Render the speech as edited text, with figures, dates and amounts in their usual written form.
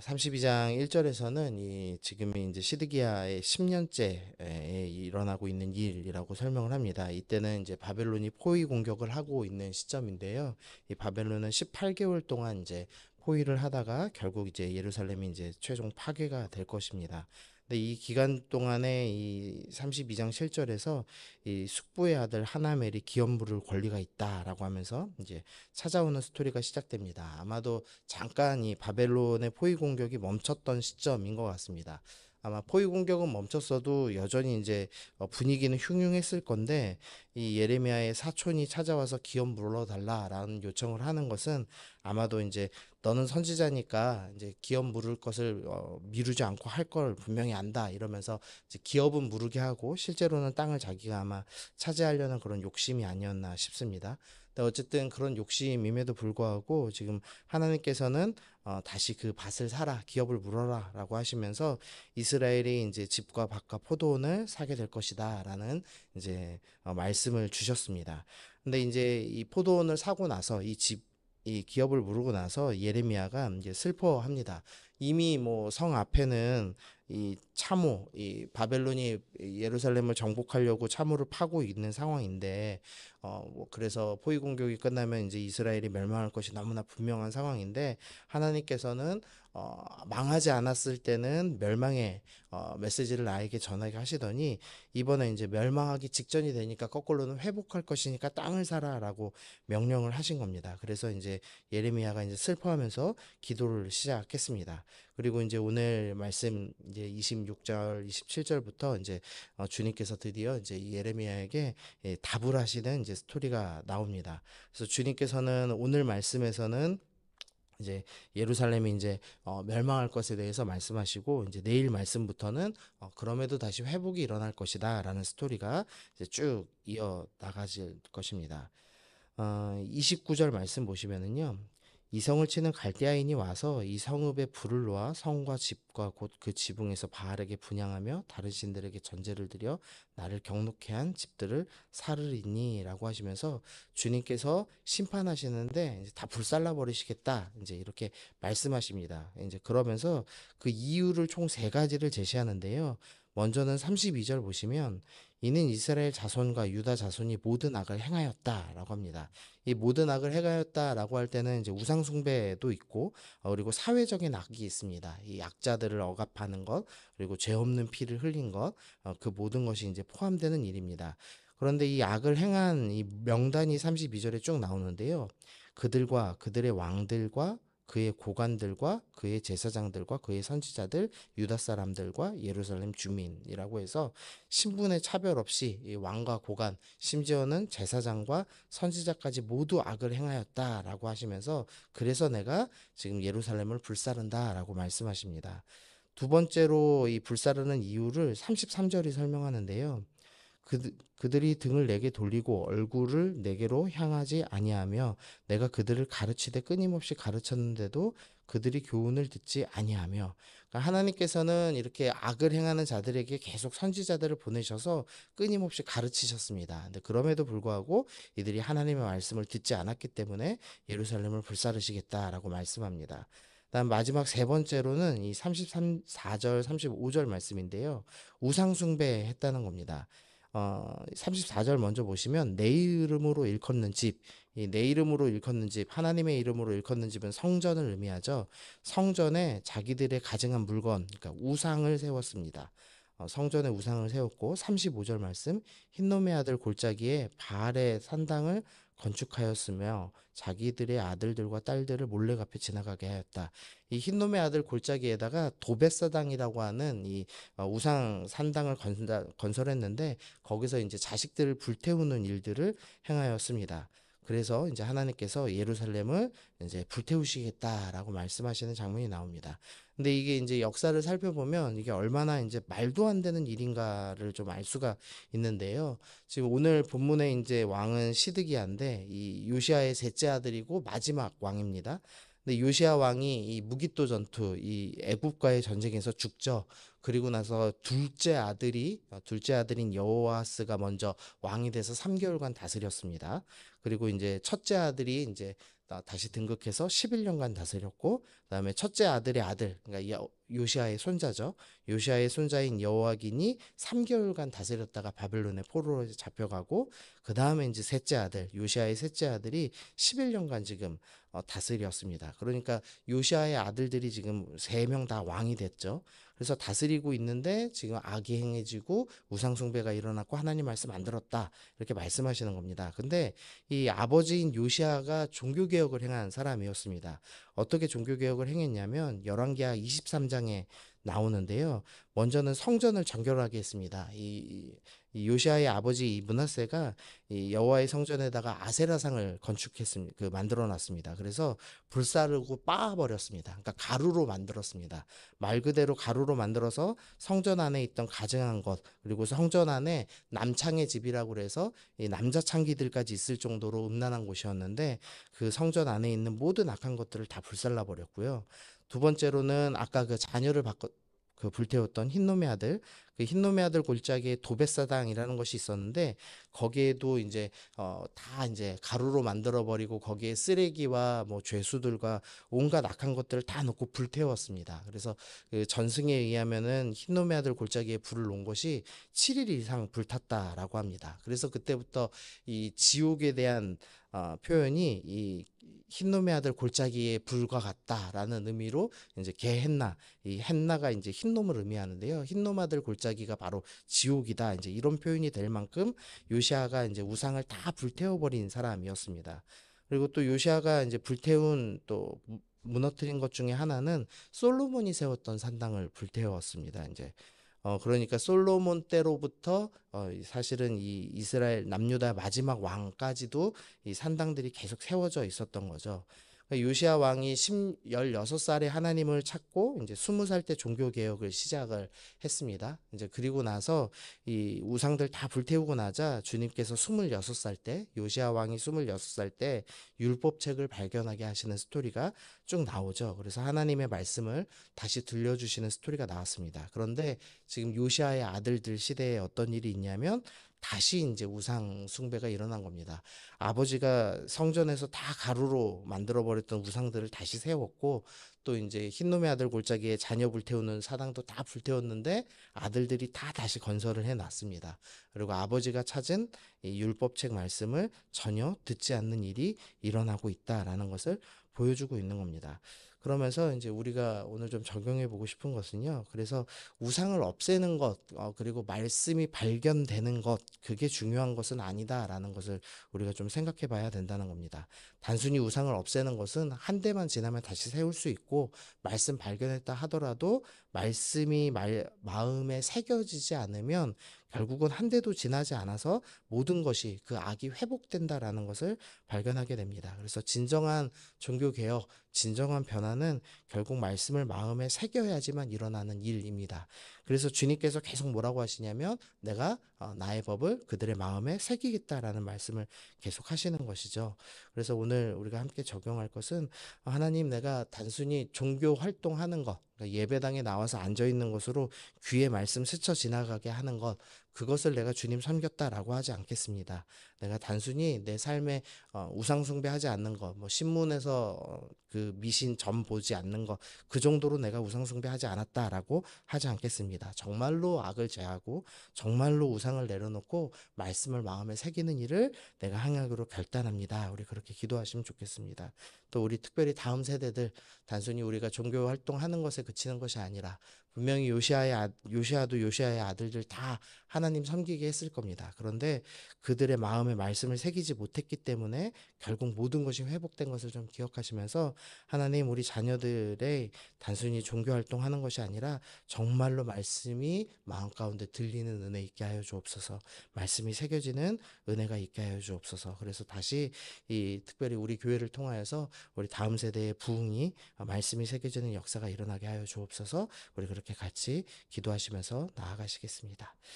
32장 1절에서는 이 지금이 이제 시드기야의 10년째에 일어나고 있는 일이라고 설명을 합니다. 이때는 이제 바벨론이 포위 공격을 하고 있는 시점인데요. 이 바벨론은 18개월 동안 이제 포위를 하다가 결국 이제 예루살렘이 이제 최종 파괴가 될 것입니다. 근데 이 기간 동안에 이 32장 7절에서 이 숙부의 아들 하나멜이 기업 물을 권리가 있다라고 하면서 이제 찾아오는 스토리가 시작됩니다. 아마도 잠깐 이 바벨론의 포위 공격이 멈췄던 시점인 것 같습니다. 아마 포위 공격은 멈췄어도 여전히 이제 분위기는 흉흉했을 건데 이 예레미야의 사촌이 찾아와서 기업 물어달라라는 요청을 하는 것은 아마도 이제 너는 선지자니까 이제 기업 물을 것을 미루지 않고 할 걸 분명히 안다 이러면서 이제 기업은 무르게 하고 실제로는 땅을 자기가 아마 차지하려는 그런 욕심이 아니었나 싶습니다. 근데 어쨌든 그런 욕심임에도 불구하고 지금 하나님께서는 다시 그 밭을 사라, 기업을 물어라라고 하시면서 이스라엘이 이제 집과 밭과 포도원을 사게 될 것이다라는 이제 말씀을 주셨습니다. 근데 이제 이 포도원을 사고 나서 이 기업을 무르고 나서 예레미야가 이제 슬퍼합니다. 이미 뭐 성 앞에는 이 참호, 이 바벨론이 예루살렘을 정복하려고 참호를 파고 있는 상황인데, 뭐 그래서 포위 공격이 끝나면 이제 이스라엘이 멸망할 것이 너무나 분명한 상황인데, 하나님께서는 망하지 않았을 때는 멸망의 메시지를 나에게 전하게 하시더니 이번에 이제 멸망하기 직전이 되니까 거꾸로는 회복할 것이니까 땅을 사라라고 명령을 하신 겁니다. 그래서 이제 예레미야가 이제 슬퍼하면서 기도를 시작했습니다. 그리고 이제 오늘 말씀 이제 26절, 27절부터 이제 주님께서 드디어 이제 예레미야에게 답을 하시는 이제 스토리가 나옵니다. 그래서 주님께서는 오늘 말씀에서는 이제 예루살렘이 이제 멸망할 것에 대해서 말씀하시고 이제 내일 말씀부터는 그럼에도 다시 회복이 일어날 것이다라는 스토리가 이제 쭉 이어 나가질 것입니다. 29절 말씀 보시면은요. 이 성을 치는 갈대아인이 와서 이 성읍에 불을 놓아 성과 집과 곧 그 지붕에서 바알에게 분향하며 다른 신들에게 전제를 드려 나를 경록케 한 집들을 사르리니라고 하시면서 주님께서 심판하시는데 이제 다 불살라 버리시겠다 이제 이렇게 말씀하십니다. 이제 그러면서 그 이유를 총 세 가지를 제시하는데요. 먼저는 32절 보시면 이는 이스라엘 자손과 유다 자손이 모든 악을 행하였다라고 합니다. 이 모든 악을 행하였다라고 할 때는 이제 우상 숭배도 있고 그리고 사회적인 악이 있습니다. 이 약자들을 억압하는 것 그리고 죄 없는 피를 흘린 것 그 모든 것이 이제 포함되는 일입니다. 그런데 이 악을 행한 이 명단이 32절에 쭉 나오는데요. 그들과 그들의 왕들과 그의 고관들과 그의 제사장들과 그의 선지자들 유다 사람들과 예루살렘 주민이라고 해서 신분의 차별 없이 이 왕과 고관 심지어는 제사장과 선지자까지 모두 악을 행하였다라고 하시면서 그래서 내가 지금 예루살렘을 불사른다라고 말씀하십니다. 두 번째로 이 불사르는 이유를 33절이 설명하는데요. 그들이 등을 내게 돌리고 얼굴을 내게로 향하지 아니하며 내가 그들을 가르치되 끊임없이 가르쳤는데도 그들이 교훈을 듣지 아니하며 그러니까 하나님께서는 이렇게 악을 행하는 자들에게 계속 선지자들을 보내셔서 끊임없이 가르치셨습니다. 근데 그럼에도 불구하고 이들이 하나님의 말씀을 듣지 않았기 때문에 예루살렘을 불사르시겠다라고 말씀합니다. 다음 마지막 세 번째로는 이 34절, 35절 말씀인데요. 우상숭배했다는 겁니다. 34절 먼저 보시면 내 이름으로 일컫는 집, 이 내 이름으로 일컫는 집, 하나님의 이름으로 일컫는 집은 성전을 의미하죠. 성전에 자기들의 가증한 물건, 그러니까 우상을 세웠습니다. 성전에 우상을 세웠고 35절 말씀 흰놈의 아들 골짜기에 바알의 산당을 건축하였으며 자기들의 아들들과 딸들을 몰래 갚에 지나가게 하였다. 이 흰놈의 아들 골짜기에다가 도벳사당이라고 하는 이 우상 산당을 건설했는데 거기서 이제 자식들을 불태우는 일들을 행하였습니다. 그래서 이제 하나님께서 예루살렘을 이제 불태우시겠다라고 말씀하시는 장면이 나옵니다. 근데 이게 이제 역사를 살펴보면 이게 얼마나 이제 말도 안 되는 일인가를 좀 알 수가 있는데요. 지금 오늘 본문에 이제 왕은 시드기야인데 이 요시아의 셋째 아들이고 마지막 왕입니다. 근데 요시아 왕이 이 무기또 전투, 이 애굽과의 전쟁에서 죽죠. 그리고 나서 둘째 아들인 여호아스가 먼저 왕이 돼서 3개월간 다스렸습니다. 그리고 이제 첫째 아들이 이제 다시 등극해서 11년간 다스렸고, 그다음에 첫째 아들의 아들, 그러니까 요시아의 손자죠. 요시아의 손자인 여호와긴이 3개월간 다스렸다가 바벨론의 포로로 잡혀가고, 그 다음에 이제 셋째 아들, 요시아의 셋째 아들이 11년간 지금 다스렸습니다. 그러니까 요시아의 아들들이 지금 3명 다 왕이 됐죠. 그래서 다스리고 있는데 지금 악이 행해지고 우상숭배가 일어났고 하나님 말씀 안 들었다, 이렇게 말씀하시는 겁니다. 근데 이 아버지인 요시아가 종교개혁을 행한 사람이었습니다. 어떻게 종교개혁을 행했냐면 열왕기하 23장에 나오는데요. 먼저는 성전을 정결하게 했습니다. 이 요시아의 아버지 이 므낫세가 이 여호와의 성전에다가 아세라상을 건축했습니다. 만들어 놨습니다. 그래서 불사르고 빻아버렸습니다. 그러니까 가루로 만들었습니다. 말 그대로 가루로 만들어서 성전 안에 있던 가증한 것, 그리고 성전 안에 남창의 집이라고 그래서 이 남자 창기들까지 있을 정도로 음란한 곳이었는데, 그 성전 안에 있는 모든 악한 것들을 다 불살라 버렸고요. 두 번째로는 아까 그 자녀를 바꿔 그 불태웠던 흰놈의 아들, 그 흰놈의 아들 골짜기에 도벳사당이라는 것이 있었는데, 거기에도 이제 다 이제 가루로 만들어 버리고 거기에 쓰레기와 뭐 죄수들과 온갖 악한 것들을 다 넣고 불태웠습니다. 그래서 그 전승에 의하면은 흰놈의 아들 골짜기에 불을 놓은 것이 7일 이상 불탔다라고 합니다. 그래서 그때부터 이 지옥에 대한 표현이 이 흰놈의 아들 골짜기에 불과 같다라는 의미로 이제 게헨나, 이 헨나가 이제 흰놈을 의미하는데요. 흰놈 아들 골짜기가 바로 지옥이다, 이제 이런 표현이 될 만큼 요시아가 이제 우상을 다 불태워버린 사람이었습니다. 그리고 또 요시아가 이제 불태운 또 무너뜨린 것 중에 하나는 솔로몬이 세웠던 산당을 불태웠습니다. 이제 그러니까 솔로몬 때로부터 사실은 이 이스라엘 남유다 마지막 왕까지도 이 산당들이 계속 세워져 있었던 거죠. 그러니까 요시아 왕이 16살에 하나님을 찾고 이제 20살 때 종교 개혁을 시작을 했습니다. 이제 그리고 나서 이 우상들 다 불태우고 나자 주님께서 26살 때, 요시아 왕이 26살 때 율법책을 발견하게 하시는 스토리가 쭉 나오죠. 그래서 하나님의 말씀을 다시 들려주시는 스토리가 나왔습니다. 그런데 지금 요시아의 아들들 시대에 어떤 일이 있냐면 다시 이제 우상 숭배가 일어난 겁니다. 아버지가 성전에서 다 가루로 만들어 버렸던 우상들을 다시 세웠고, 또 이제 흰놈의 아들 골짜기에 자녀 불태우는 사당도 다 불태웠는데 아들들이 다 다시 건설을 해 놨습니다. 그리고 아버지가 찾은 이 율법책 말씀을 전혀 듣지 않는 일이 일어나고 있다라는 것을 보여주고 있는 겁니다. 그러면서 이제 우리가 오늘 좀 적용해 보고 싶은 것은요. 그래서 우상을 없애는 것, 그리고 말씀이 발견되는 것, 그게 중요한 것은 아니다라는 것을 우리가 좀 생각해 봐야 된다는 겁니다. 단순히 우상을 없애는 것은 한 대만 지나면 다시 세울 수 있고, 말씀 발견했다 하더라도 말씀이 마음에 새겨지지 않으면 결국은 한 대도 지나지 않아서 모든 것이, 그 악이 회복된다라는 것을 발견하게 됩니다. 그래서 진정한 종교개혁, 진정한 변화는 결국 말씀을 마음에 새겨야지만 일어나는 일입니다. 그래서 주님께서 계속 뭐라고 하시냐면, 내가 나의 법을 그들의 마음에 새기겠다라는 말씀을 계속 하시는 것이죠. 그래서 오늘 우리가 함께 적용할 것은, 하나님, 내가 단순히 종교 활동하는 것, 그러니까 예배당에 나와서 앉아 있는 것으로 귀에 말씀 스쳐 지나가게 하는 것, 그것을 내가 주님 섬겼다라고 하지 않겠습니다. 내가 단순히 내 삶에 우상 숭배하지 않는 것, 뭐 신문에서 그 미신 점 보지 않는 것, 그 정도로 내가 우상 숭배하지 않았다라고 하지 않겠습니다. 정말로 악을 제하고 정말로 우상을 내려놓고 말씀을 마음에 새기는 일을 내가 행하기로 결단합니다. 우리 그렇게 기도하시면 좋겠습니다. 또 우리 특별히 다음 세대들, 단순히 우리가 종교 활동하는 것에 그치는 것이 아니라 분명히 요시아도 요시아의 아들들 다 하나님 섬기게 했을 겁니다. 그런데 그들의 마음에 말씀을 새기지 못했기 때문에 결국 모든 것이 회복된 것을 좀 기억하시면서, 하나님, 우리 자녀들의 단순히 종교 활동하는 것이 아니라 정말로 말씀이 마음 가운데 들리는 은혜 있게 하여 주옵소서. 말씀이 새겨지는 은혜가 있게 하여 주옵소서. 그래서 다시 특별히 우리 교회를 통하여서 우리 다음 세대의 부흥이, 말씀이 새겨지는 역사가 일어나게 하여 주옵소서. 우리 그렇게 같이 기도하시면서 나아가시겠습니다.